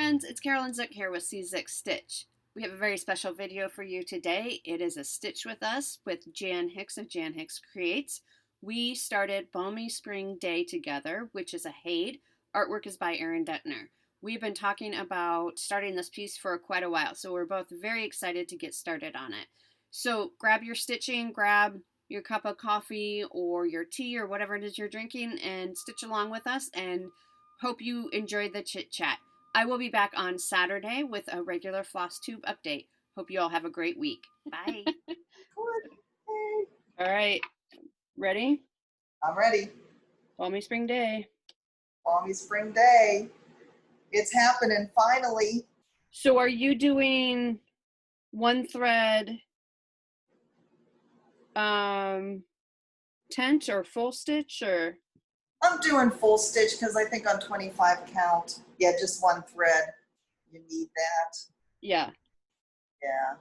friends, it's Carolyn Zook here with Zook Stitch. We have a very special video for you today. It is a Stitch with Us with Jan Hicks of Jan Hicks Creates. We started Balmy Spring Day together, which is a HAID. Artwork is by Erin Detner. We've been talking about starting this piece for quite a while, so we're both very excited to get started on it. So grab your stitching, grab your cup of coffee or your tea or whatever it is you're drinking and stitch along with us, and hope you enjoyed the chit chat. I will be back on Saturday with a regular floss tube update. Hope you all have a great week. Bye. All right. Ready? I'm ready. Balmy Spring Day. Balmy Spring Day. It's happening finally. So are you doing one thread tent or full stitch, or? I'm doing full stitch because I think on 25 count, yeah, just one thread. You need that. Yeah. Yeah.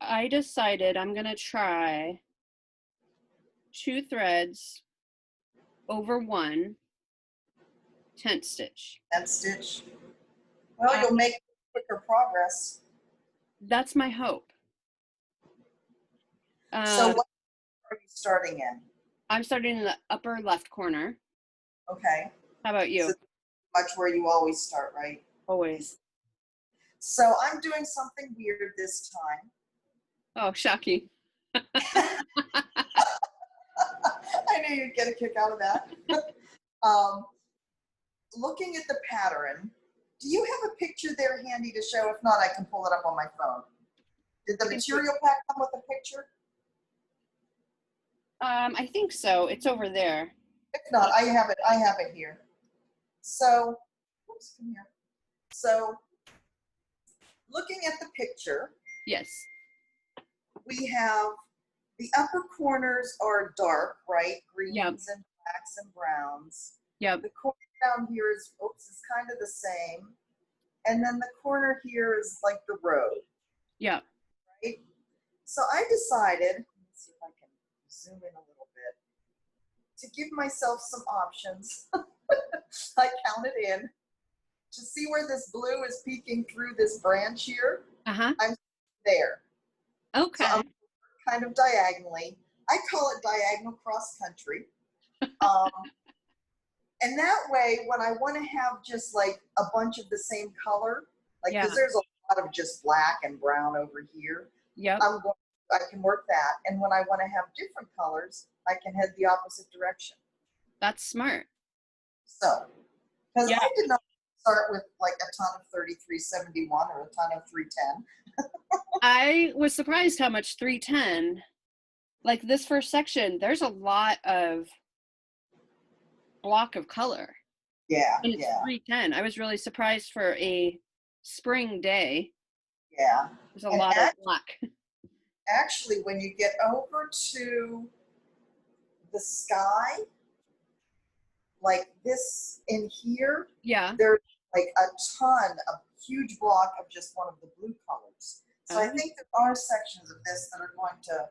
I decided I'm going to try 2 threads over 1 tent stitch. Tent stitch. Well, you'll make quicker progress. That's my hope. So what are you starting in? I'm starting in the upper left corner. Okay. How about you? So much where you always start, right? Always. So I'm doing something weird this time. Oh, shocking. I knew you'd get a kick out of that. Looking at the pattern, do you have a picture there handy to show? If not, I can pull it up on my phone. Did the material pack come with a picture? I think so. It's over there. If not, I have it here. So, oops, come here. So, looking at the picture, yes, we have the upper corners are dark, right? Greens yep. and blacks and browns. Yep. The corner down here is kind of the same. And then the corner here is like the road. Yeah. Right? So I decided, let's see if I can zoom in a little bit, to give myself some options. I counted in to see where this blue is peeking through this branch here. Uh-huh. I'm there. Okay. So I'm kind of diagonally. I call it diagonal cross country. And that way, when I want to have just like a bunch of the same color, like because there's a lot of just black and brown over here. Yep. I can work that. And when I want to have different colors, I can head the opposite direction. That's smart. So, because I did not start with like a ton of 3371 or a ton of 310. I was surprised how much 310, like this first section, there's a lot of block of color. Yeah. And it's 310. I was really surprised for a spring day. Yeah. There's a lot of black. Actually, when you get over to the sky, like this in here, there's like a huge block of just one of the blue colors. So I think there are sections of this that are going to,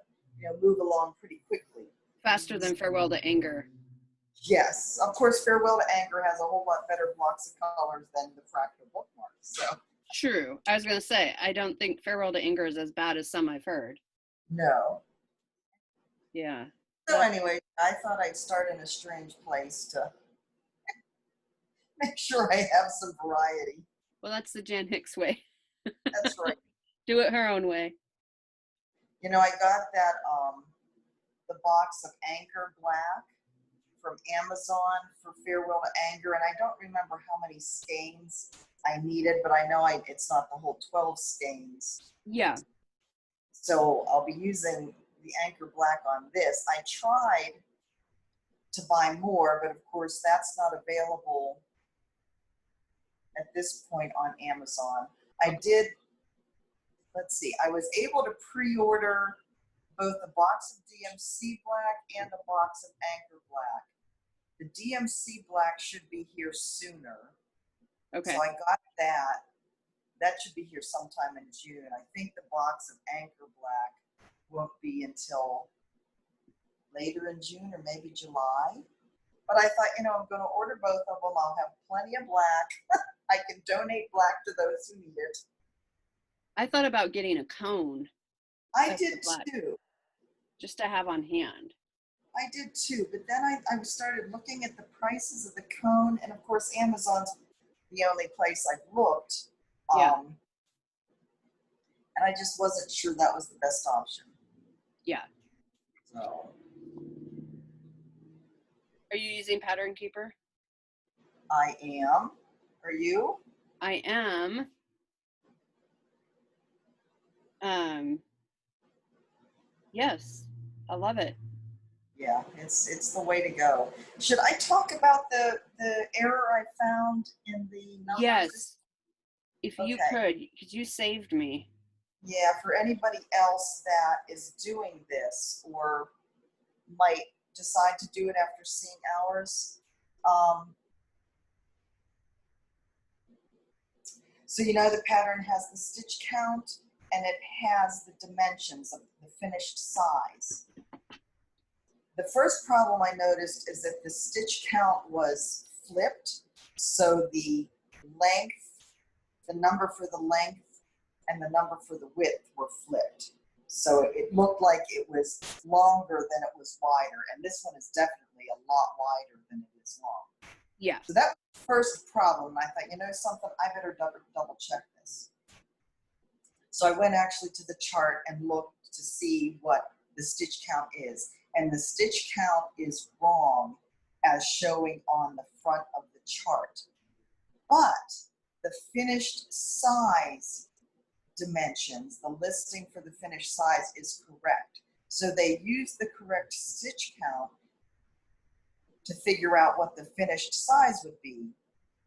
move along pretty quickly. Faster than Farewell to Anger. Yes, of course, Farewell to Anger has a whole lot better blocks of colors than the fractal bookmark. So true. I was going to say, I don't think Farewell to Anger is as bad as some I've heard. No. Yeah. So anyway, I thought I'd start in a strange place to make sure I have some variety. Well, that's the Jan Hicks way. That's right. Do it her own way. I got that, the box of Anchor Black from Amazon for Farewell to Anger, and I don't remember how many skeins I needed, but I know it's not the whole 12 skeins. Yeah. So I'll be using the Anchor Black on this. I tried to buy more, but of course that's not available at this point on Amazon. I did, let's see, I was able to pre-order both a box of DMC Black and a box of Anchor Black. The DMC Black should be here sooner. Okay. So I got that. That should be here sometime in June. I think the box of Anchor Black won't be until later in June or maybe July. But I thought, I'm going to order both of them. I'll have plenty of black. I can donate black to those who need it. I thought about getting a cone. I did too. Just to have on hand. I did too, but then I started looking at the prices of the cone, and of course Amazon's the only place I've looked. Yeah. And I just wasn't sure that was the best option. Yeah. So. Are you using Pattern Keeper? I am. Are you? I am. Yes, I love it. Yeah, it's the way to go. Should I talk about the error I found in the numbers? Yes, if you could, because you saved me. Yeah, for anybody else that is doing this or might decide to do it after seeing ours. So you know the pattern has the stitch count and it has the dimensions of the finished size. The first problem I noticed is that the stitch count was flipped. So the length, the number for the length and the number for the width were flipped. So it looked like it was longer than it was wider. And this one is definitely a lot wider than it is long. Yeah. So that was the first problem. I thought, you know something, I better double check this. So I went actually to the chart and looked to see what the stitch count is. And the stitch count is wrong as showing on the front of the chart. But the finished size dimensions, the listing for the finished size is correct. So they used the correct stitch count to figure out what the finished size would be.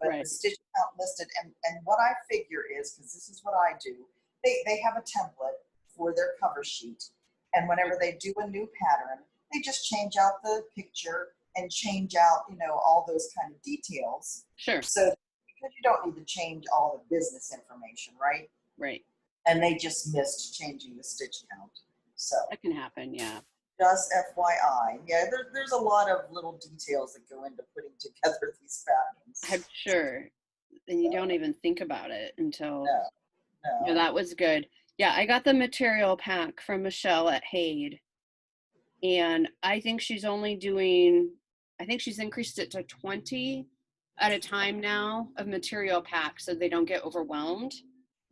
But the stitch count listed, and what I figure is, because this is what I do, they have a template for their cover sheet. And whenever they do a new pattern, they just change out the picture and change out, you know, all those kind of details. Sure. So because you don't need to change all the business information, right? Right. And they just missed changing the stitch count. So that can happen, yeah. Just FYI. Yeah, there's a lot of little details that go into putting together these patterns. I'm sure. And you don't even think about it until, no. You know, that was good. Yeah, I got the material pack from Michelle at Haid. And I think she's only doing, I think she's increased it to 20 at a time now of material pack so they don't get overwhelmed.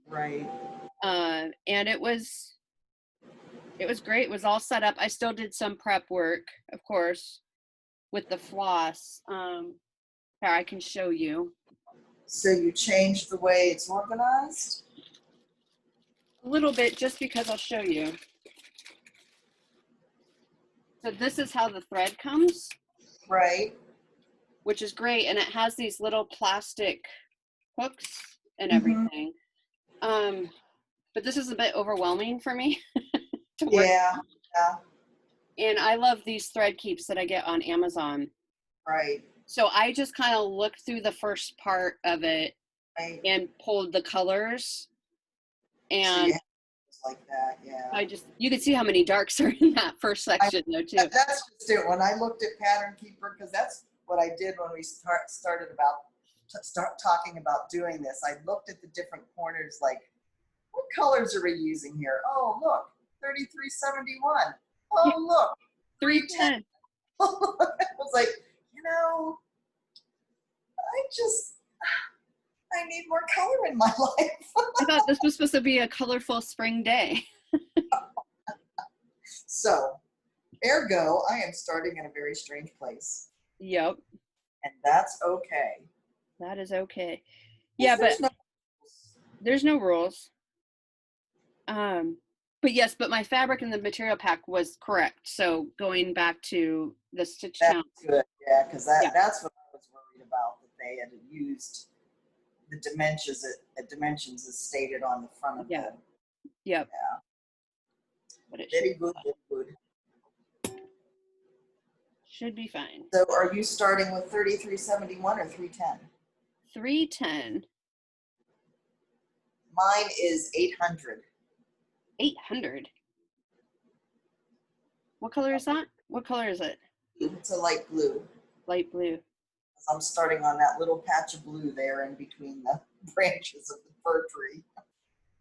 Right. And it was great. It was all set up. I still did some prep work, of course, with the floss. Here, I can show you. So you changed the way it's organized? A little bit, just because I'll show you. So this is how the thread comes. Right. Which is great. And it has these little plastic hooks and everything. But this is a bit overwhelming for me to work. Yeah. And I love these thread keeps that I get on Amazon. Right. So I just kind of looked through the first part of it and pulled the colors. And so like that, yeah. You can see how many darks are in that first section though too. That's just it. When I looked at Pattern Keeper, because that's what I did when we started talking about doing this. I looked at the different corners, like, what colors are we using here? Oh, look, 3371. Oh, yeah. Look, 310. I was like, you know, I need more color in my life. I thought this was supposed to be a colorful spring day. So, ergo, I am starting in a very strange place. Yep. And that's okay. That is okay. Yeah, but there's no rules. But yes, but my fabric and the material pack was correct. So going back to the stitch count. That's good, yeah, because that's what I was worried about, that they had used the dimensions as stated on the front of the. Yep. Yeah. But it very good, very good. Should be fine. So are you starting with 3371 or 310? 310. Mine is 800. 800? What color is that? What color is it? It's a light blue. Light blue. I'm starting on that little patch of blue there in between the branches of the fir tree.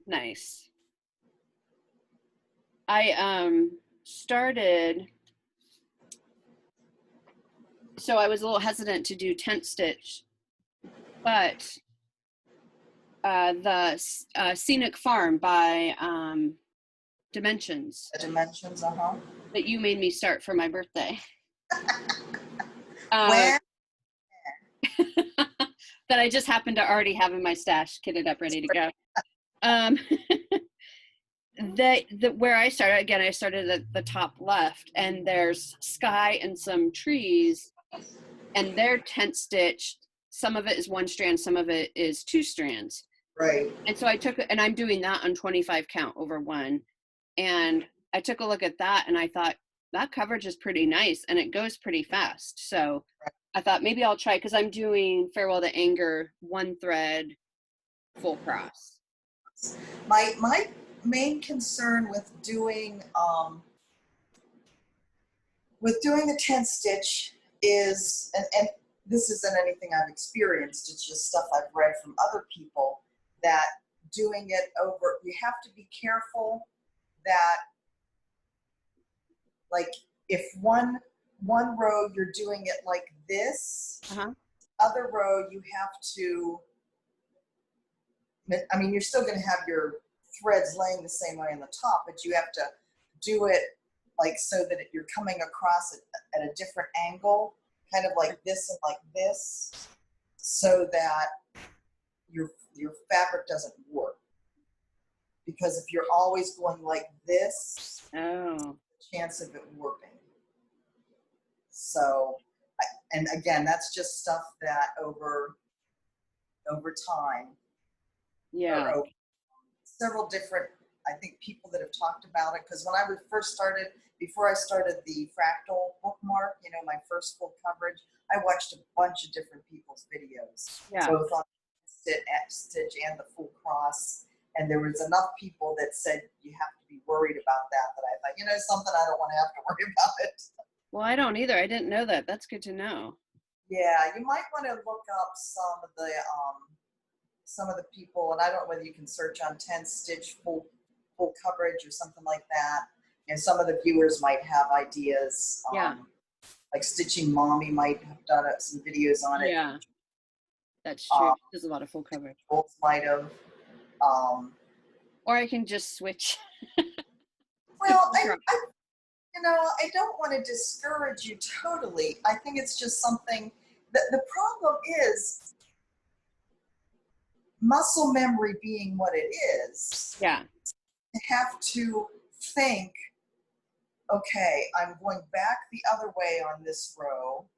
Nice. I started, so I was a little hesitant to do tent stitch, but the Scenic Farm by Dimensions The dimensions, uh-huh. that you made me start for my birthday. Uh, When? that I just happened to already have in my stash, kitted up, ready to go. Um, where I started, again, I started at the top left, and there's sky and some trees, and they're tent stitched. Some of it is one strand, some of it is two strands. Right. And so I took, and I'm doing that on 25 count over one. And I took a look at that and I thought that coverage is pretty nice and it goes pretty fast. So I thought maybe I'll try, because I'm doing Farewell to Anger, one thread, full cross. My main concern with doing the tent stitch is, and this isn't anything I've experienced, it's just stuff I've read from other people, that doing it over, you have to be careful that, like, if one row you're doing it like this, other row you have to, I mean, you're still going to have your threads laying the same way on the top, but you have to do it like so that you're coming across it at a different angle, kind of like this and like this, so that your fabric doesn't warp. Because if you're always going like this, the chance of it warping. So, and again, that's just stuff that over time, or over several different, I think, people that have talked about it. Because when I first started, before I started the fractal bookmark, you know, my first full coverage, I watched a bunch of different people's videos, both on stitch and the full cross. And there was enough people that said you have to be worried about that I thought, you know, something, I don't want to have to worry about it. Well, I don't either. I didn't know that. That's good to know. Yeah, you might want to look up some of the people, and I don't know whether you can search on 10 stitch full coverage or something like that. And some of the viewers might have ideas. Like Stitching Mommy might have done some videos on it. Yeah, that's true. There's a lot of full coverage. Might have. Or I can just switch. Well, I don't want to discourage you totally. I think it's just something that the problem is muscle memory being what it is. Yeah. You have to think, okay, I'm going back the other way on this row.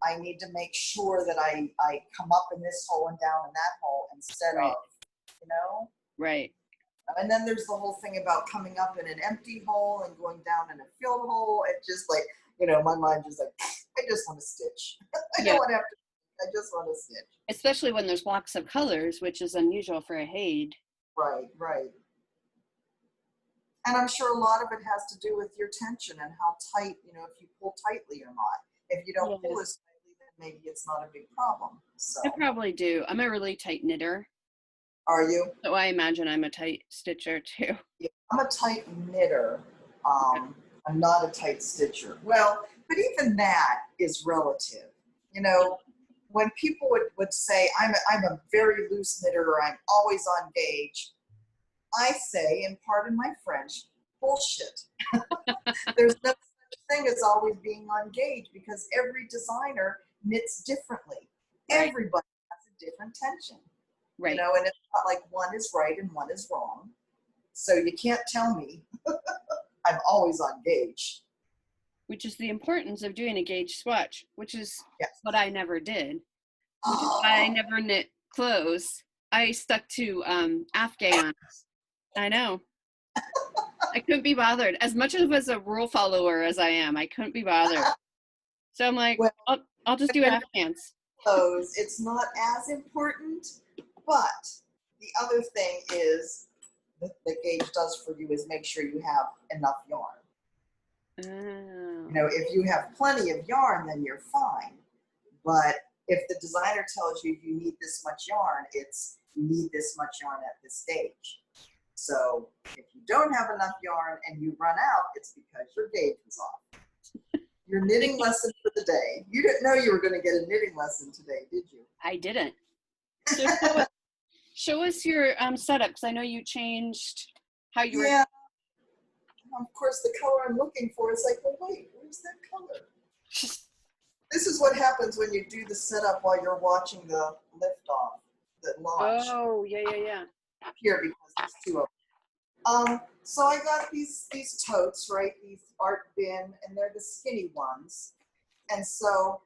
I need to make sure that I come up in this hole and down in that hole instead of, you know? Right. And then there's the whole thing about coming up in an empty hole and going down in a filled hole. It just, like, you know, my mind just like, I just want to stitch. I don't want to have to, I just want to stitch. Especially when there's blocks of colors, which is unusual for a Haid. Right. And I'm sure a lot of it has to do with your tension and how tight, you know, if you pull tightly or not. If you don't pull as tightly, then maybe it's not a big problem. So I probably do. I'm a really tight knitter. Are you? So I imagine I'm a tight stitcher too. Yeah, I'm a tight knitter. I'm not a tight stitcher. Well, but even that is relative. You know, when people would say, I'm a very loose knitter, or I'm always on gauge, I say, and pardon my French, bullshit. There's no such thing as always being on gauge, because every designer knits differently. Right. Everybody has a different tension. Right. You know, and it's not like one is right and one is wrong. So you can't tell me I'm always on gauge. Which is the importance of doing a gauge swatch, which is what I never did. Which is why I never knit clothes. I stuck to Afghans. I know. I couldn't be bothered. As much as a rule follower as I am, I couldn't be bothered. So I'm like, well, I'll just do Afghans. Clothes, it's not as important, but the other thing is that the gauge does for you is make sure you have enough yarn. You know, if you have plenty of yarn, then you're fine. But if the designer tells you you need this much yarn, it's you need this much yarn at this stage. So if you don't have enough yarn and you run out, it's because your gauge was off. Your knitting lesson for the day. You didn't know you were going to get a knitting lesson today, did you? I didn't. So show us your setup, because I know you changed how you were. Yeah. Of course, the color I'm looking for is like, well, wait, where's that color? This is what happens when you do the setup while you're watching the lift off, the launch. Oh, yeah. Here, because there's two of them. So I got these totes, right? These art bin, and they're the skinny ones. And so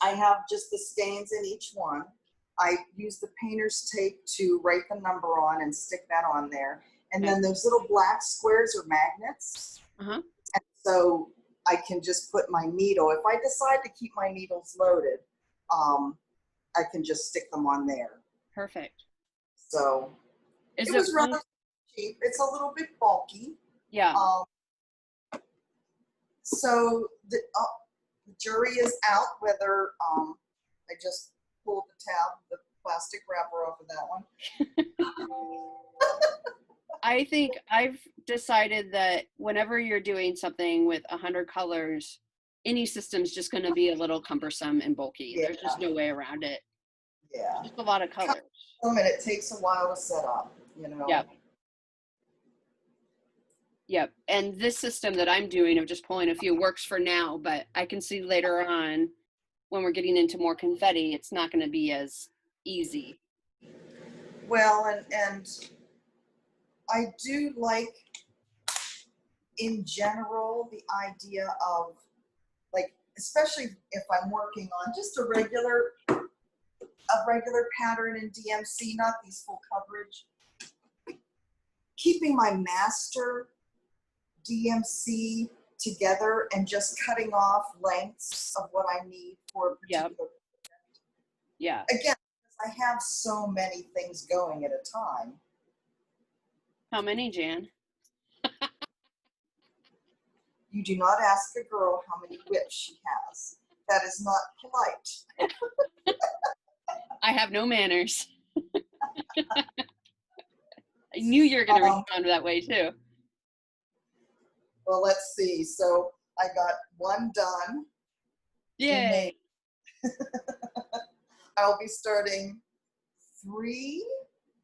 I have just the stains in each one. I use the painter's tape to write the number on and stick that on there. And then those little black squares are magnets. Uh-huh. And so I can just put my needle. If I decide to keep my needles loaded, I can just stick them on there. Perfect. So it was rather cheap. It's a little bit bulky. Yeah. So the jury is out whether I just pulled the plastic wrapper off of that one. I think I've decided that whenever you're doing something with 100 colors, any system's just going to be a little cumbersome and bulky. Yeah. There's just no way around it. Yeah. Just a lot of colors. And it takes a while to set up, you know. Yep. And this system that I'm doing of just pulling a few works for now, but I can see later on when we're getting into more confetti, it's not going to be as easy. Well, and I do like, in general, the idea of, like, especially if I'm working on just a regular pattern in DMC, not these full coverage, keeping my master DMC together and just cutting off lengths of what I need for a particular project. Yeah. Again, because I have so many things going at a time. How many, Jan? You do not ask a girl how many whips she has. That is not polite. I have no manners. I knew you were going to respond that way too. Well, let's see. So I got one done. Yay. I'll be starting 3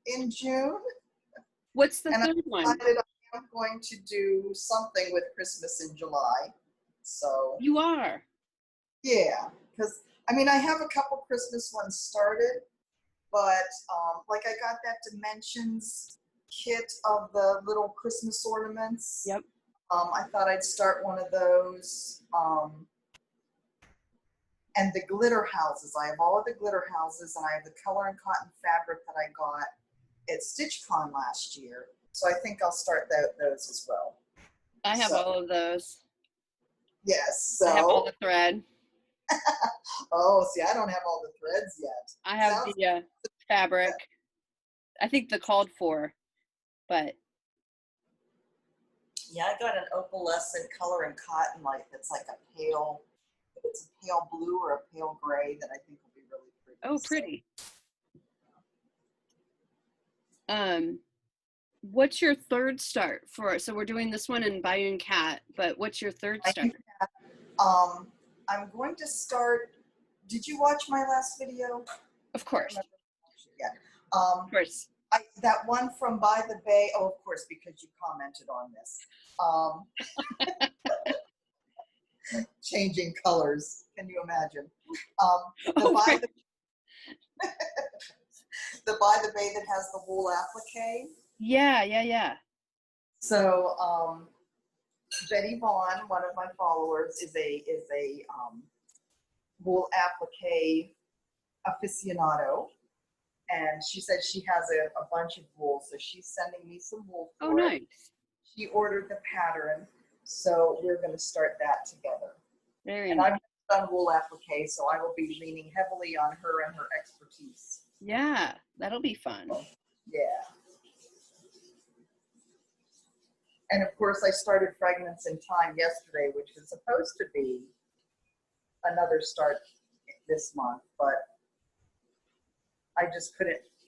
in June. What's the third one? I'm going to do something with Christmas in July. So you are? Yeah, because I mean I have a couple Christmas ones started, but like I got that Dimensions kit of the little Christmas ornaments. Yep. I thought I'd start one of those. And the glitter houses. I have all of the glitter houses, and I have the color and cotton fabric that I got at StitchCon last year. So I think I'll start those as well. I have all of those. Yes. So I have all the thread. Oh, see, I don't have all the threads yet. I have the fabric. I think the called for, but. Yeah, I got an opalescent color and cotton light that's like a pale, it's a pale blue or a pale gray that I think will be really pretty. Oh, pretty. What's your third start for? So we're doing this one in Bayou Cat, but what's your third start? I'm going to start. Did you watch my last video? Of course. Yeah. Of course. That one from By the Bay. Oh, of course, because you commented on this. Changing colors. Can you imagine? The By the Bay that has the wool applique. Yeah. So Betty Vaughn, one of my followers, is a wool applique aficionado, and she said she has a bunch of wool, so she's sending me some wool for Oh, nice. it. She ordered the pattern, so we're going to start that together. Very nice. I've done wool applique, so I will be leaning heavily on her and her expertise. Yeah, that'll be fun. Yeah. And of course, I started Fragments in Time yesterday, which was supposed to be another start this month, but I just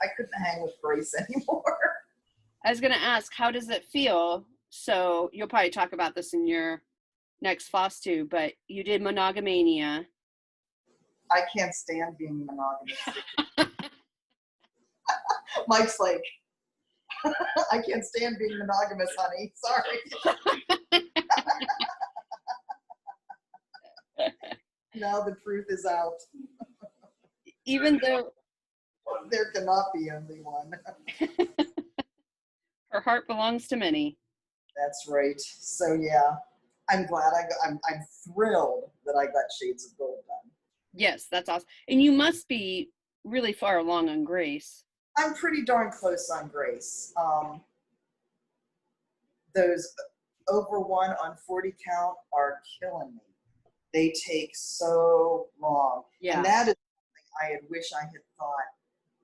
I couldn't hang with Grace anymore. I was going to ask, how does it feel? So you'll probably talk about this in your next floss too, but you did Monogamania. I can't stand being monogamous. Mike's like, I can't stand being monogamous, honey. Sorry. Now the truth is out. Even though there cannot be only one. Her heart belongs to many. That's right. So yeah, I'm glad I'm thrilled that I got Shades of Gold done. Yes, that's awesome. And you must be really far along on Grace. I'm pretty darn close on Grace. Those over 1 on 40 count are killing me. They take so long. Yeah. And that is something I had wished I had thought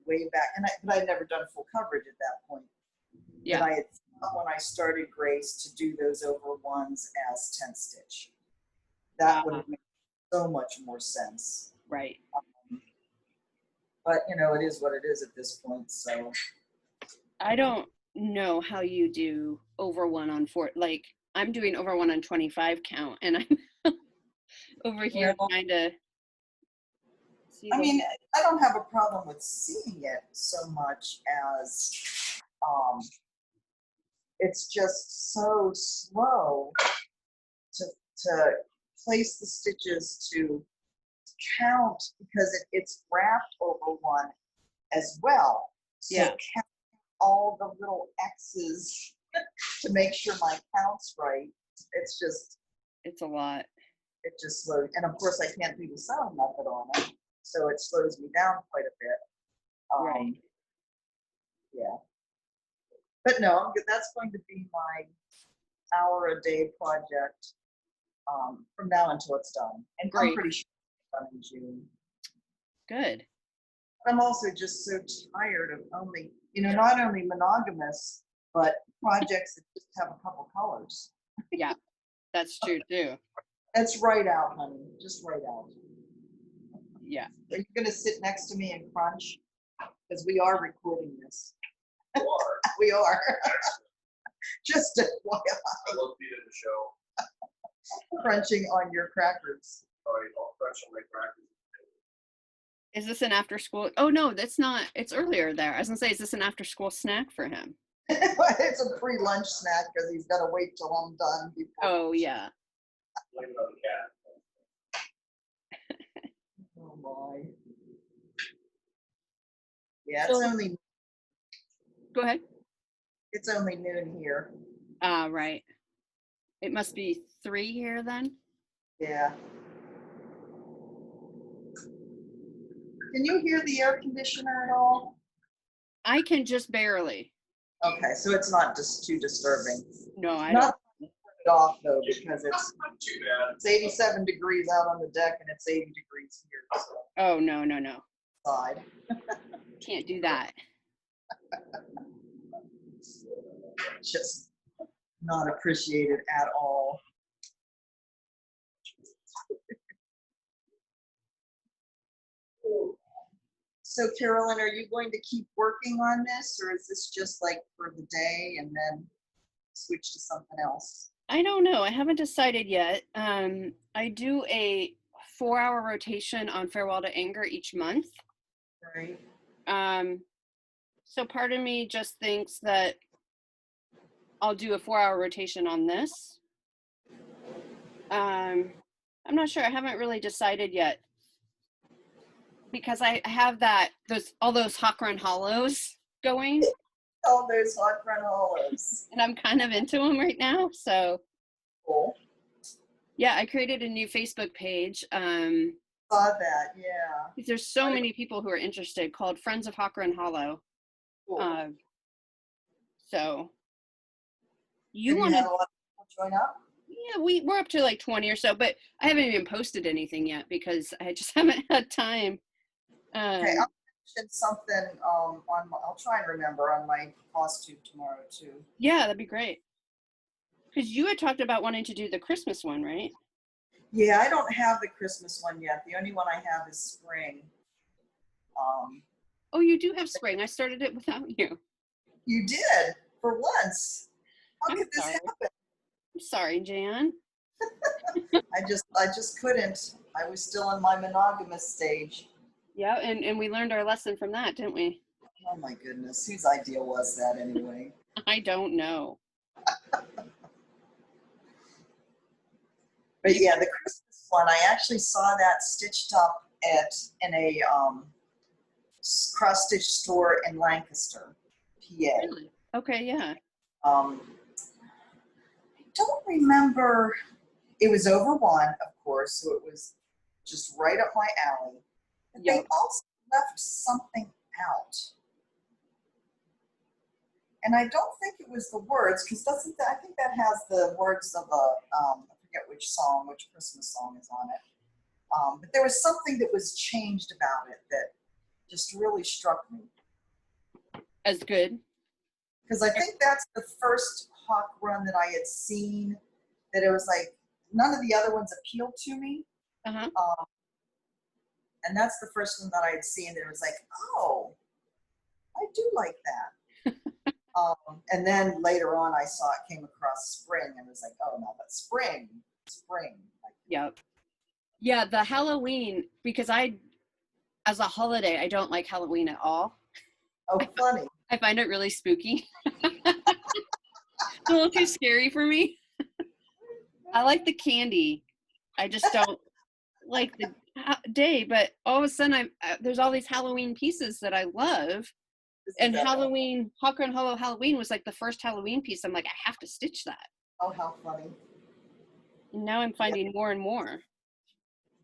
way back. But I'd never done full coverage at that point. Yeah. But I had thought when I started Grace to do those over 1s as 10 stitch. That would have made so much more sense. Right. But it is what it is at this point. So I don't know how you do over 1 on 4. Like, I'm doing over 1 on 25 count, and I'm over here trying to see. I mean, I don't have a problem with seeing it so much as it's just so slow to place the stitches to count, because it's wrapped over 1 as well. So count all the little X's to make sure my count's right. It's a lot. It just slows. And of course I can't do the sewing method on it. So it slows me down quite a bit. Right. Yeah. But no, that's going to be my hour-a-day project from now until it's done. And I'm pretty sure it's done in June. Good. I'm also just so tired of not only monogamous, but projects that just have a couple colors. Yeah, that's true too. That's right out, honey. Just right out. Yeah. Are you going to sit next to me and crunch? Because we are recording this. We are. Just a while. I love being in the show. Crunching on your crackers. Sorry, I'll crunch on my crackers. Is this an after school? Oh no, that's not. It's earlier there. I was gonna say, is this an after school snack for him? It's a pre-lunch snack because he's got to wait till I'm done. Oh yeah. Blame it on the cat. Oh my. Yeah, it's only. Go ahead. It's only noon here. Right. It must be 3 here then. Yeah. Can you hear the air conditioner at all? I can just barely. Okay, so it's not just too disturbing. No, I don't. Not turn it off though, because it's Not too bad. It's 87 degrees out on the deck and it's 80 degrees here. So. Oh no. Side. Can't do that. Just not appreciated at all. So Carolyn, are you going to keep working on this, or is this just like for the day and then switch to something else? I don't know. I haven't decided yet. I do a 4-hour rotation on Farewell to Anger each month. Right. So part of me just thinks that I'll do a 4-hour rotation on this. I'm not sure. I haven't really decided yet, because I have all those Hawk Run Hollows going. All those Hawk Run Hollows. And I'm kind of into them right now. So cool. Yeah, I created a new Facebook page. Saw that, yeah. There's so many people who are interested, called Friends of Hawk Run Hollow. Cool. So you want to have a lot of people join up? Yeah, we're up to like 20 or so, but I haven't even posted anything yet because I just haven't had time. Okay, I'll mention something I'll try and remember on my costume tomorrow too. Yeah, that'd be great. Because you had talked about wanting to do the Christmas one, right? Yeah, I don't have the Christmas one yet. The only one I have is spring. Oh, you do have spring. I started it without you. You did for once. How I'm could this sorry. happen? I'm sorry, Jan. I just couldn't. I was still in my monogamous stage. Yeah, and we learned our lesson from that, didn't we? Oh my goodness, whose idea was that anyway? I don't know. But yeah, the Christmas one, I actually saw that stitched up in a cross stitch store in Lancaster, PA. Really? Okay, yeah. I don't remember. It was over one, of course, so it was just right up my alley. But they Yep. also left something out. And I don't think it was the words, because doesn't that, I think that has the words of a, I forget which song, which Christmas song is on it. But there was something that was changed about it that just really struck me. As good. Because I think that's the first hawk run that I had seen that it was like, none of the other ones appealed to me. Uh-huh. And that's the first one that I had seen that it was like, oh, I do like that. And then later on I saw it came across spring and was like, oh no, that's spring. Yep. Yeah, the Halloween, because as a holiday, I don't like Halloween at all. Oh, funny. I find it really spooky. It's a little too scary for me. I like the candy. I just don't like the day, but all of a sudden there's all these Halloween pieces that I love. And Halloween, Hawk Run Hollow Halloween was like the first Halloween piece. I'm like, I have to stitch that. Oh, how funny. And now I'm finding more and more.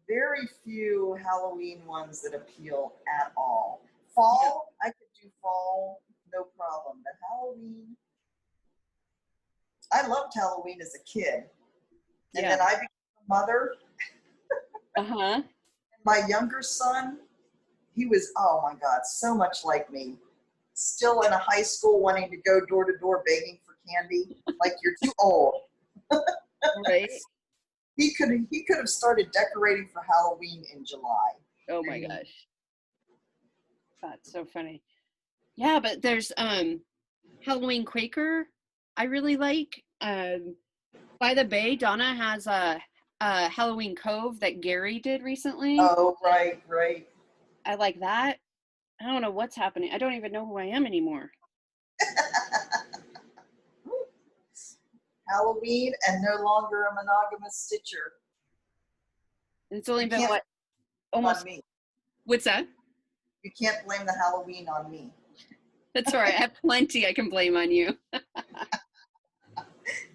Very few Halloween ones that appeal at all. Fall, I could do fall, no problem. But Halloween, I loved Halloween as a kid. And then I became a mother. Uh-huh. My younger son, he was, oh my God, so much like me. Still in a high school wanting to go door to door begging for candy. Like, you're too old. Right. He could have started decorating for Halloween in July. Oh my gosh. That's so funny. Yeah, but there's Halloween Quaker I really like. By the Bay, Donna has a Halloween Cove that Gary did recently. Oh, right. I like that. I don't know what's happening. I don't even know who I am anymore. Halloween and no longer a monogamous stitcher. It's only been what? Almost. On me. What's that? You can't blame the Halloween on me. That's all right. I have plenty I can blame on you.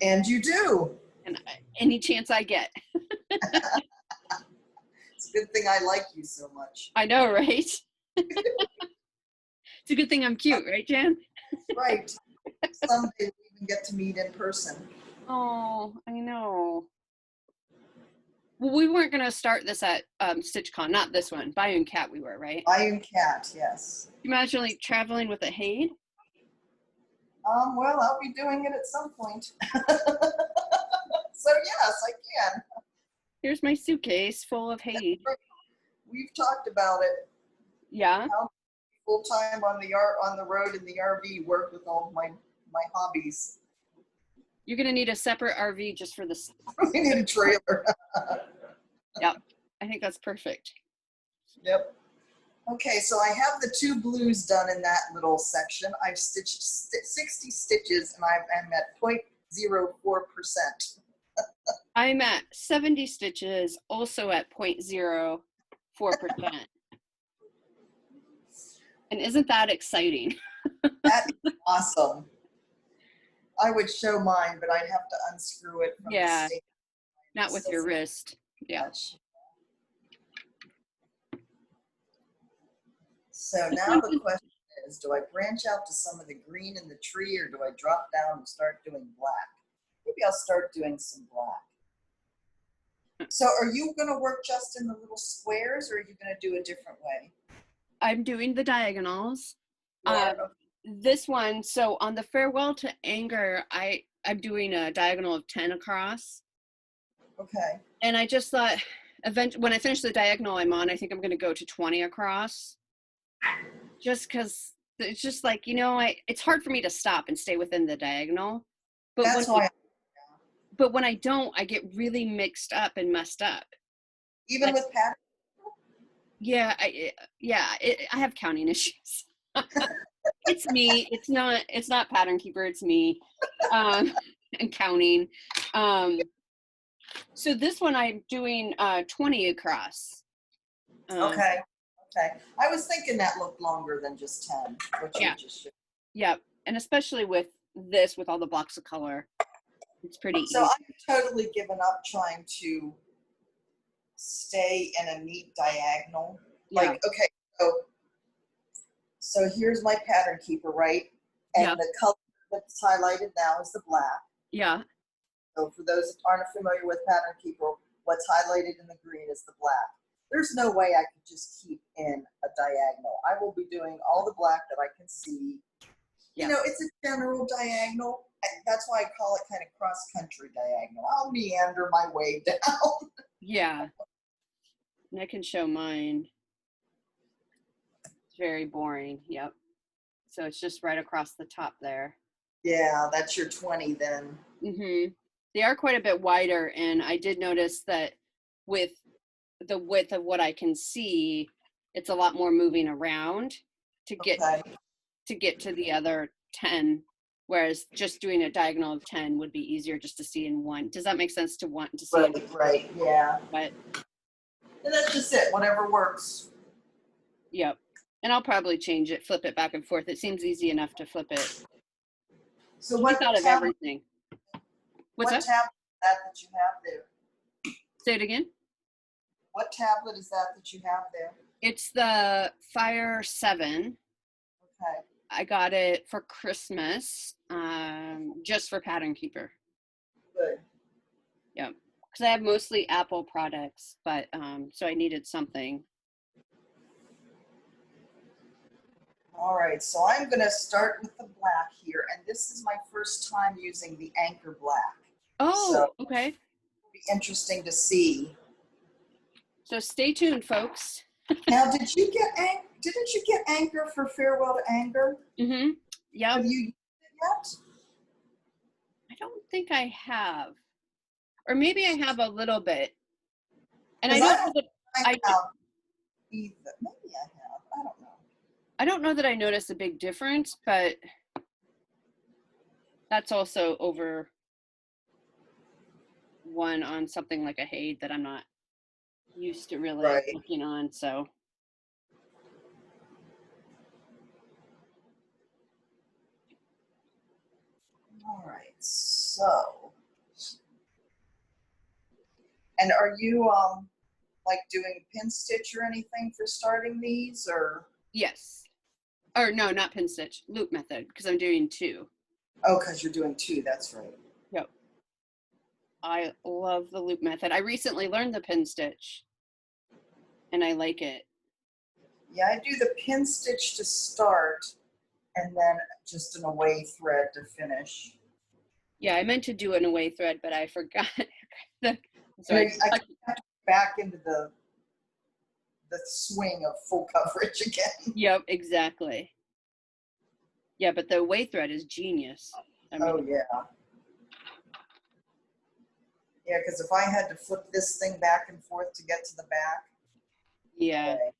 And you do. And any chance I get. It's a good thing I like you so much. I know, right? It's a good thing I'm cute, right, Jan? Right. Someday we even get to meet in person. Oh, I know. Well, we weren't going to start this at StitchCon, not this one. Bayou Cat we were, right? Bayou Cat, yes. Can you imagine like traveling with a Haid? Well, I'll be doing it at some point. So yes, I can. Here's my suitcase full of Haid. We've talked about it. Yeah. Full time on the road in the RV, work with all my hobbies. You're going to need a separate RV just for this. We need a trailer. Yep. I think that's perfect. Yep. Okay, so I have the 2 blues done in that little section. I've stitched 60 stitches and I'm at 0.04%. I'm at 70 stitches, also at 0.04%. And isn't that exciting? That is awesome. I would show mine, but I'd have to unscrew it from the stick. Not with your wrist. Yeah. So now the question is, do I branch out to some of the green in the tree or do I drop down and start doing black? Maybe I'll start doing some black. So are you going to work just in the little squares or are you going to do a different way? I'm doing the diagonals. This one, so on the Farewell to Anger, I'm doing a diagonal of 10 across. Okay. And I just thought, when I finish the diagonal I'm on, I think I'm going to go to 20 across, just because it's just like, it's hard for me to stop and stay within the diagonal. But That's why, when I don't, I get really mixed up and messed up. even Like, with pattern. yeah, I have counting issues. It's me. It's not Pattern Keeper. It's me, and counting. So this one I'm doing 20 across. Okay. Okay. I was thinking that looked longer than just 10, which Yeah. you just showed. Yep, and especially with this, with all the blocks of color, it's pretty easy. So I've totally given up trying to stay in a neat diagonal. Yeah. Like, okay, so here's my pattern keeper, right? And Yeah. the color that's highlighted now is the black. Yeah. So for those that aren't familiar with pattern keeper, what's highlighted in the green is the black. There's no way I could just keep in a diagonal. I will be doing all the black that I can see. Yeah. It's a general diagonal. That's why I call it kind of cross-country diagonal. I'll meander my way down. Yeah. And I can show mine. It's very boring. Yep. So it's just right across the top there. Yeah, that's your 20 then. Mm-hmm. They are quite a bit wider, and I did notice that with the width of what I can see, it's a lot more moving around to get to the other 10, whereas just doing a diagonal of 10 would be easier just to see in one. Does that make sense to want to see? Right, yeah. But And that's just it, whatever works. yep. And I'll probably change it, flip it back and forth. It seems easy enough to flip it. So We what thought of tablet, everything. what What's tablet that? is that you have there? Say it again. What tablet is that you have there? It's the Fire 7. Okay. I got it for Christmas, just for Pattern Keeper. Good. Yeah, because I have mostly Apple products, but so I needed something. All right, so I'm going to start with the black here, and this is my first time using the anchor black. Oh, so, okay. It'll be interesting to see. So stay tuned, folks. Now, didn't you get anchor for Farewell to Anger? Mm-hmm. Yeah. Have you used it yet? I don't think I have, or maybe I have a little bit. And I don't know that I have either. Maybe I have. I don't know. I don't know that I noticed a big difference, but that's also over one on something like a Haid that I'm not used to really looking on. So. All right, so, and are you like doing pin stitch or anything for starting these, or? Yes. Or no, not pin stitch, loop method, because I'm doing 2. Oh, because you're doing 2, that's right. Yep. I love the loop method. I recently learned the pin stitch, and I like it. Yeah, I do the pin stitch to start, and then just an away thread to finish. Yeah, I meant to do an away thread, but I forgot. So I have to go back into the swing of full coverage again. Yep, exactly. Yeah, but the away thread is genius. I mean, oh, yeah. Yeah, because if I had to flip this thing back and forth to get to the back. Yeah. Okay.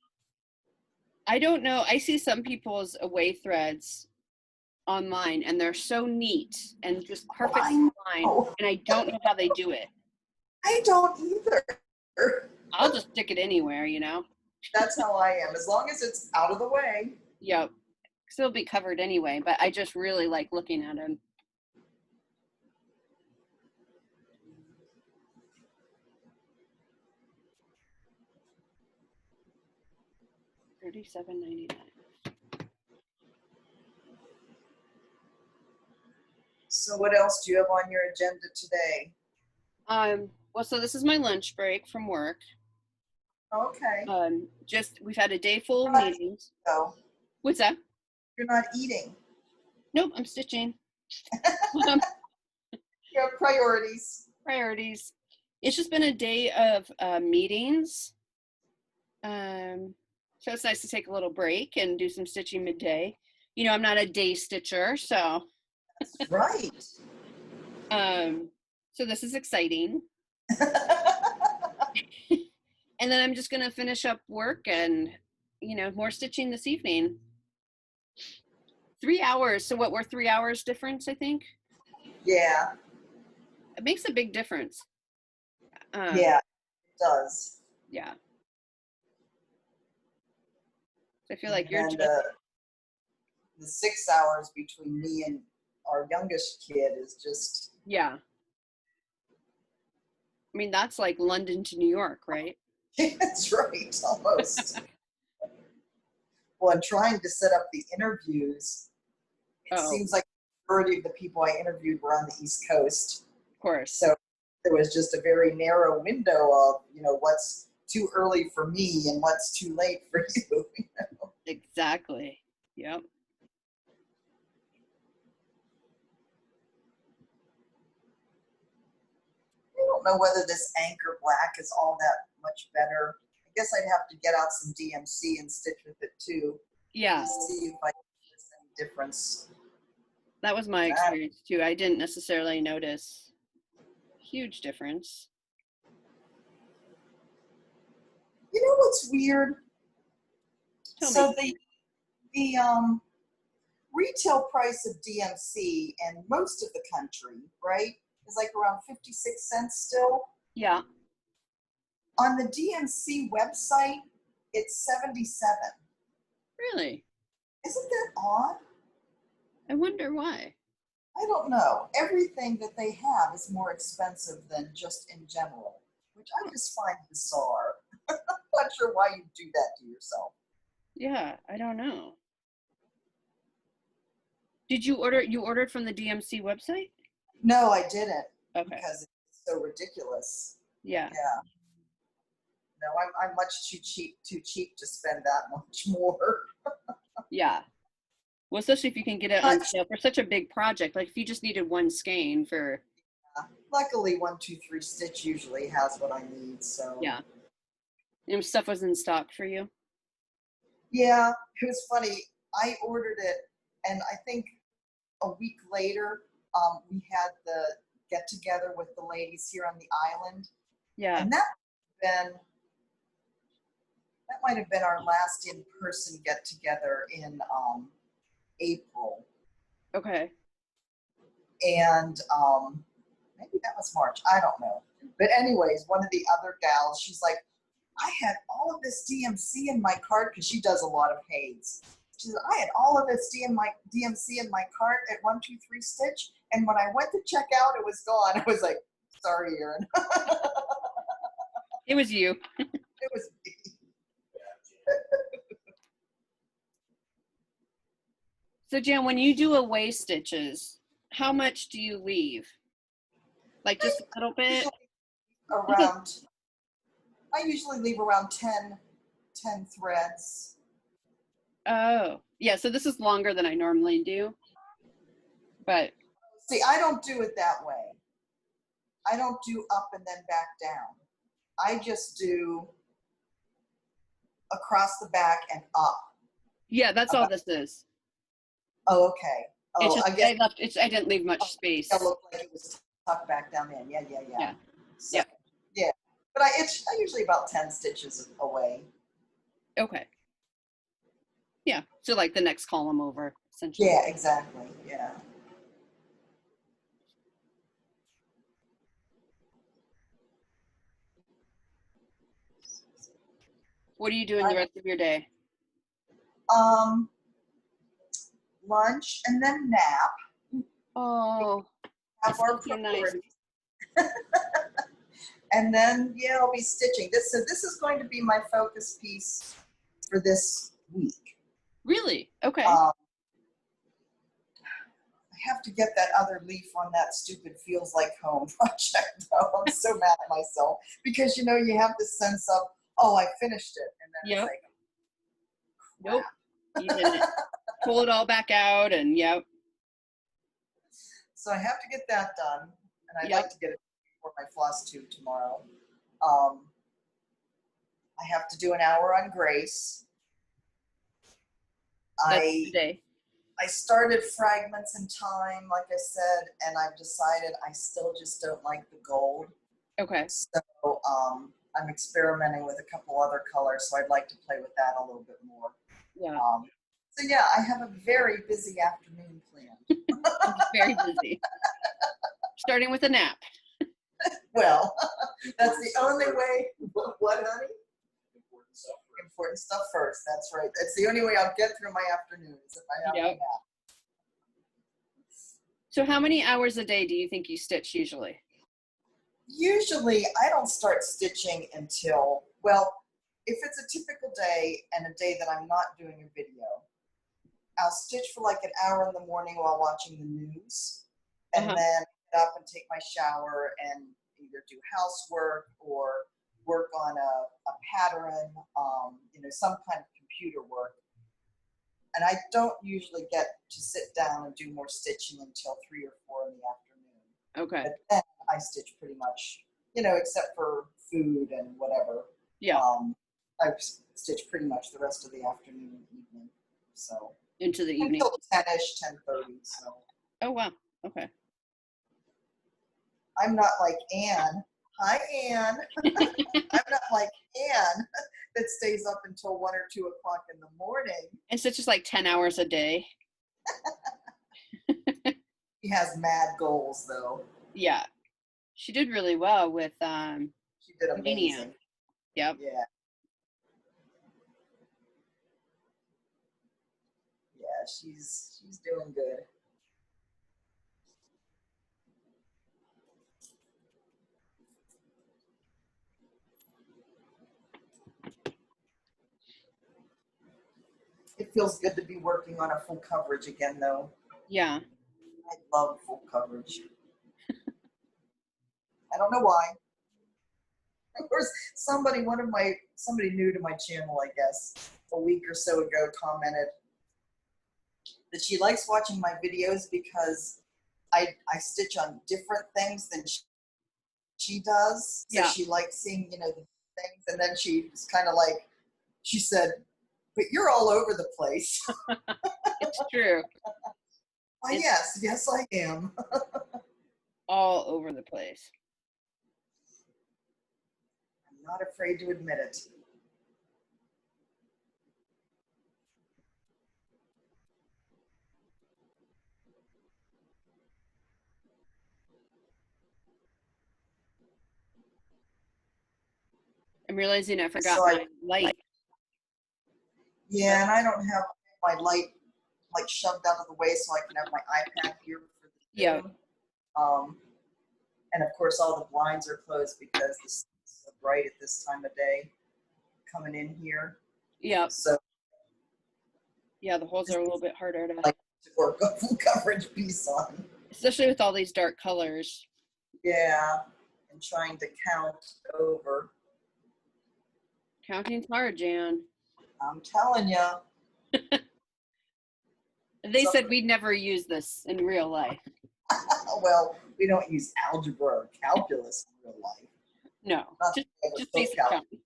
I don't know. I see some people's away threads online, and they're so neat and just perfect line, and I don't know how they do it. I don't either. I'll just stick it anywhere, That's how I am. As long as it's out of the way. Yep. Still be covered anyway, but I just really like looking at them. $37.99. So what else do you have on your agenda today? Well, so this is my lunch break from work. Okay. We've had a day full of meetings. Oh. What's that? You're not eating. Nope, I'm stitching. You have priorities. Priorities. It's just been a day of meetings. So it's nice to take a little break and do some stitching midday. You know, I'm not a day stitcher, so Right. so this is exciting. And then I'm just gonna finish up work and, you know, more stitching this evening. 3 hours. So what, we're 3 hours difference, I think. Yeah. It makes a big difference. Yeah, it does. Yeah. So I feel like you're And just, the 6 hours between me and our youngest kid is just, yeah. I mean, that's like London to New York, right? that's right, almost. Well, I'm trying to set up the interviews. It Oh, seems like the majority of the people I interviewed were on the East Coast. of course. So there was just a very narrow window of, what's too early for me and what's too late for you. Exactly. Yep. I don't know whether this anchor black is all that much better. I guess I'd have to get out some DMC and stitch with it too Yeah. to see if I notice any difference. That was my experience too. I didn't necessarily notice huge difference. You know what's weird? Tell me. The retail price of DMC in most of the country, right, is like around 56 cents still. Yeah. On the DMC website, it's 77. Really? Isn't that odd? I wonder why. I don't know. Everything that they have is more expensive than just in general, which I just find bizarre. I'm not sure why you do that to yourself. Yeah, I don't know. Did you ordered from the DMC website? No, I didn't. Okay. Because it's so ridiculous. Yeah. Yeah. No, I'm much too cheap to spend that much more. Yeah. Well, especially if you can get it on sale for such a big project. Like if you just needed one skein for. Luckily, 123 Stitch usually has what I need. So Yeah. And stuff was in stock for you. yeah, it was funny. I ordered it, and I think a week later, we had the get together with the ladies here on the island. Yeah. And that might have been our last in-person get together in April. Okay. And maybe that was March. I don't know. But anyways, one of the other gals, she's like, I had all of this DMC in my cart because she does a lot of Hayes. She said, I had all of this DMC in my cart at 123 Stitch, and when I went to check out, it was gone. I was like, sorry, Erin. It was you. It was me. So Jan, when you do away stitches, how much do you leave? Like just a little bit? I usually leave around 10 threads. Oh, yeah. So this is longer than I normally do. But see, I don't do it that way. I don't do up and then back down. I just do across the back and up. Yeah, that's all this is. Oh, okay. Oh, it's just, I guess I didn't leave much space. It looked like it was tucked back down in. Yeah. So, yeah. Yeah. But I usually about 10 stitches away. Okay. Yeah. So like the next column over, essentially. Yeah, exactly. Yeah. What are you doing the rest of your day? Lunch and then nap. Oh, Have our so nice. And then I'll be stitching. This is going to be my focus piece for this week. Really? Okay. I have to get that other leaf on that stupid Feels Like Home project, though. I'm so mad at myself because you have this sense of, oh, I finished it, and then it's like, nope, you didn't. Pull it all back out, and So I have to get that done, and I'd like to get it for my floss tube tomorrow. I have to do an hour on Grace. That's today. I started Fragments in Time, like I said, and I've decided I still just don't like the gold. Okay. So I'm experimenting with a couple other colors, so I'd like to play with that a little bit more. Yeah. So yeah, I have a very busy afternoon planned. Very busy. Starting with a nap. Well, that's the only way. What, honey? Important stuff. Important stuff first. That's right. That's the only way I'll get through my afternoons if I have a nap. So how many hours a day do you think you stitch usually? Usually, I don't start stitching until, well, if it's a typical day and a day that I'm not doing a video, I'll stitch for like an hour in the morning while watching the news, and then get up and take my shower and either do housework or work on a pattern, some kind of computer work. And I don't usually get to sit down and do more stitching until 3 or 4 in the afternoon. Okay. But then I stitch pretty much, except for food and whatever. Yeah. I stitch pretty much the rest of the afternoon and evening. So into the evening. Until 10-ish, 10:30. So. Oh wow. Okay. I'm not like Anne. Hi, Anne. I'm not like Anne that stays up until 1 or 2 o'clock in the morning. And so it's just like 10 hours a day. She has mad goals, though. Yeah. She did really well with she did amazing. Mania. Yep. Yeah. Yeah, she's doing good. It feels good to be working on a full coverage again, though. Yeah. I love full coverage. I don't know why. Of course, somebody new to my channel, I guess, a week or so ago commented that she likes watching my videos because I stitch on different things than she does. So she likes seeing, the things. And then she was kind of like, she said, but you're all over the place. It's true. Well, yes, I am. All over the place. I'm not afraid to admit it. I'm realizing I forgot my light. Yeah, and I don't have my light like shoved out of the way so I can have my iPad here for the film. And of course all the blinds are closed because the sun's so bright at this time of day coming in here. Yeah. So yeah, the holes are a little bit harder to work a full coverage piece on. Especially with all these dark colors. Yeah, and trying to count over. Counting's hard, Jan. I'm telling you. They said we'd never use this in real life. Well, we don't use algebra or calculus in real life. No, just basic counting.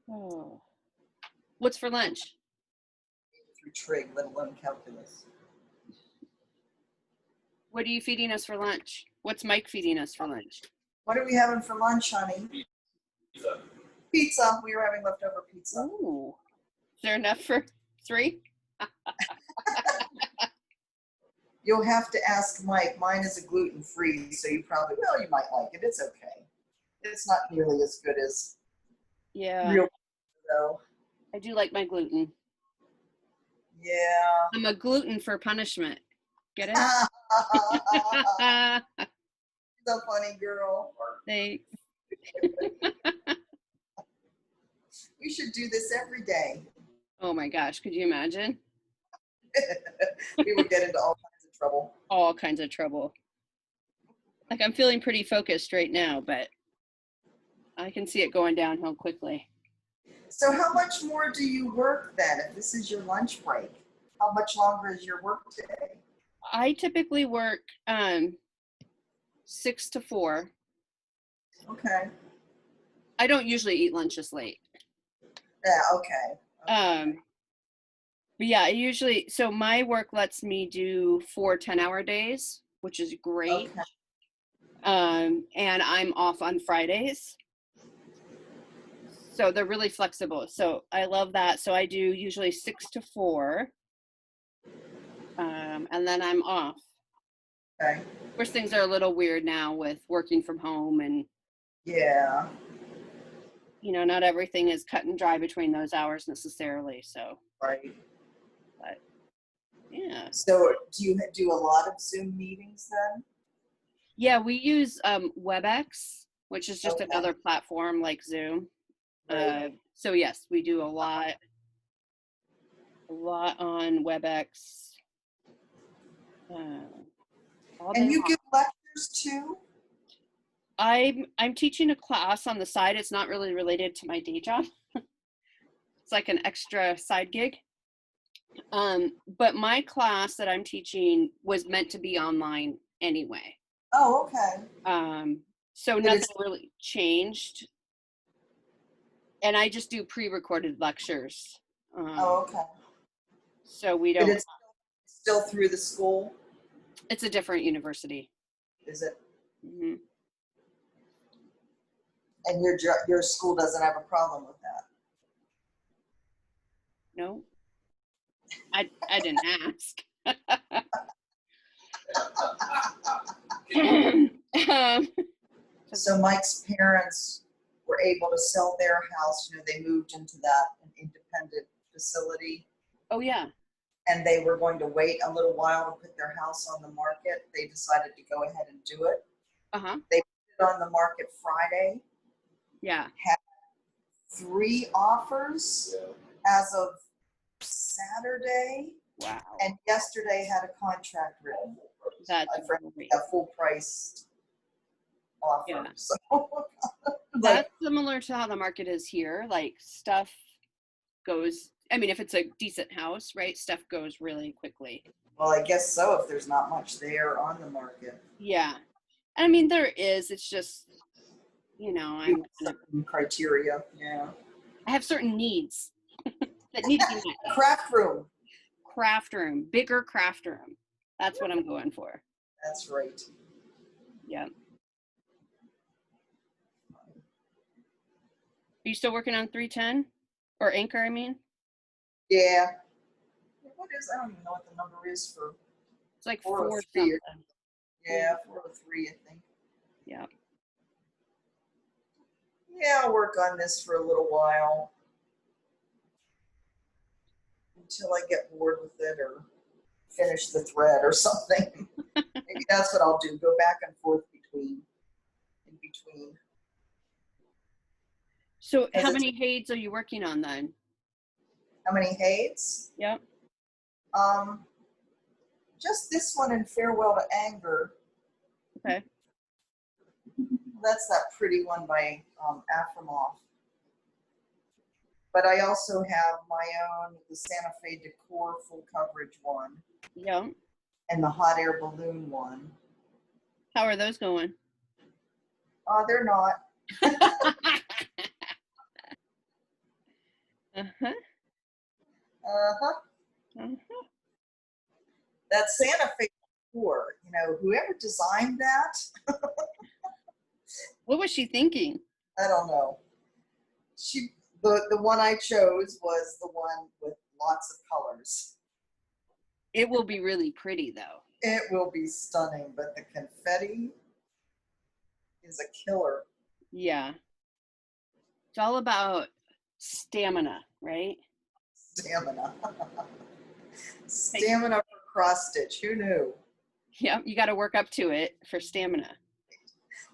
Oh. What's for lunch? Through trig, let alone calculus. What are you feeding us for lunch? What's Mike feeding us for lunch? What are we having for lunch, honey? Pizza. Pizza. We were having leftover pizza. Ooh. Is there enough for 3? You'll have to ask Mike. Mine is a gluten-free, so you might like it. It's okay. It's not nearly as good as real, though. I do like my gluten. Yeah. I'm a gluten for punishment. Get it? The funny girl. Thanks. We should do this every day. Oh my gosh, could you imagine? We would get into all kinds of trouble. All kinds of trouble. Like I'm feeling pretty focused right now, but I can see it going downhill quickly. So how much more do you work then if this is your lunch break? How much longer is your work day? I typically work 6 to 4. Okay. I don't usually eat lunch this late. Yeah, okay. But yeah, so my work lets me do 4 10-hour days, which is great. Okay. And I'm off on Fridays. So they're really flexible. So I love that. So I do usually 6 to 4. And then I'm off. Okay. Of course, things are a little weird now with working from home, and Yeah. not everything is cut and dry between those hours necessarily. So, Right. but yeah. So do you do a lot of Zoom meetings then? Yeah, we use WebEx, which is just Okay. another platform like Zoom. Right. So yes, we do a lot on WebEx. All day And you long. give lectures too? I'm teaching a class on the side. It's not really related to my day job. It's like an extra side gig. But my class that I'm teaching was meant to be online anyway. Oh, okay. So But nothing really changed. And I just do pre-recorded lectures. Oh, okay. So we But don't. it's still through the school, It's a different university. is it? Mm-hmm. And your school doesn't have a problem with that? No, I didn't ask. So Mike's parents were able to sell their house. They moved into that an independent facility, Oh yeah. and they were going to wait a little while to put their house on the market. They decided to go ahead and do it. Uh-huh. They put it on the market Friday. Yeah. Had 3 offers as of Saturday. Wow. And yesterday had a contract written. That's A full price offer. Yeah. So, That's similar to how the market is here. Like stuff goes, I mean, if it's a decent house, right, stuff goes really quickly. well, I guess so, if there's not much there on the market. Yeah. I mean, there is. It's just, I'm certain criteria. Yeah. I have certain needs that need to be met. Craft room. Craft room, bigger craft room. That's what I'm going for. That's right. Yeah. Are you still working on 310 or Anchor? I mean, Yeah. What is? I don't even know what the number is for. it's like 4 403. something. Yeah, 403, I think. Yeah. Yeah, I'll work on this for a little while until I get bored with it or finish the thread or something. Maybe that's what I'll do. Go back and forth in between. So how many heids are you working on then? How many heids? Yep. Just this one in Farewell to Anger. Okay. That's that pretty one by Afrimoff. But I also have my own, the Santa Fe Decor full coverage one. Yeah. And the hot air balloon one. How are those going? They're not. Uh-huh. Uh-huh. Uh-huh. That Santa Fe Decor, whoever designed that. What was she thinking? I don't know. The one I chose was the one with lots of colors. It will be really pretty though. It will be stunning, but the confetti is a killer. Yeah. It's all about stamina, right? Stamina. Stamina for cross stitch. Who knew? Yeah, you got to work up to it for stamina.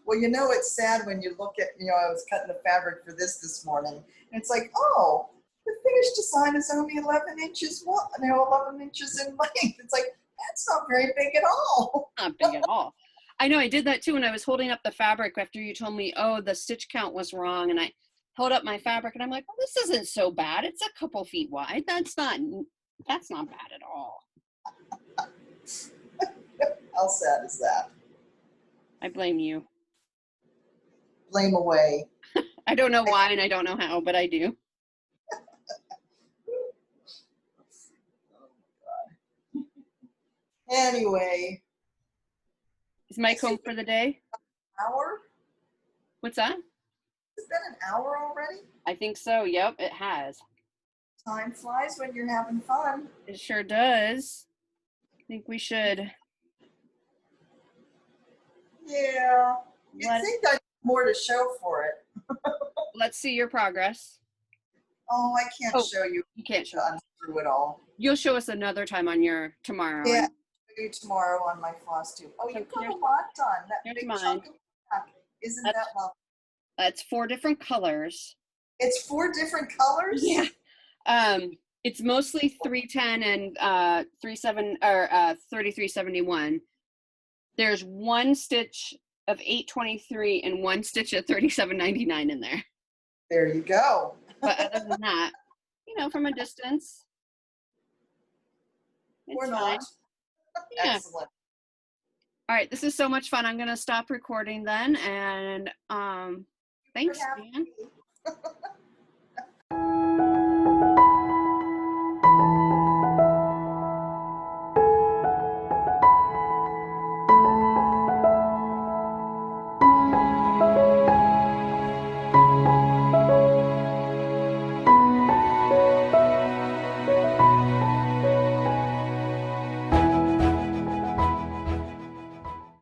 Well, it's sad when you look at, I was cutting the fabric for this morning, and it's like, oh, the finished design is only 11 inches, 11 inches in length. It's like, that's not very big at all. Not big at all. I know I did that too when I was holding up the fabric after you told me, oh, the stitch count was wrong. And I held up my fabric and I'm like, well, this isn't so bad. It's a couple feet wide. That's not bad at all. How sad is that? I blame you. Blame away. I don't know why and I don't know how, but I do. Anyway, Is Mike home for the day? hour? What's that? It's been an hour already? I think so. Yep, it has. Time flies when you're having fun. It sure does. I think we should Yeah. You'd let, think I'd have more to show for it. let's see your progress. Oh, I can't Oh, show you. You can't show Gone us. through it all. You'll show us another time on your tomorrow. Yeah, I'll show you tomorrow on my floss tube. Oh, So you've got here's- a lot done. That here's big mine. chunk of black. Isn't That's- that lovely? That's 4 different colors. It's 4 different colors? Yeah. It's mostly 310 and 3371. There's 1 stitch of 823 and 1 stitch of 37.99 in there. There you go. But other than that, from a distance, Or it's not. fine. Yeah. Excellent. All right, this is so much fun. I'm gonna stop recording then, and thanks, having Dan. me.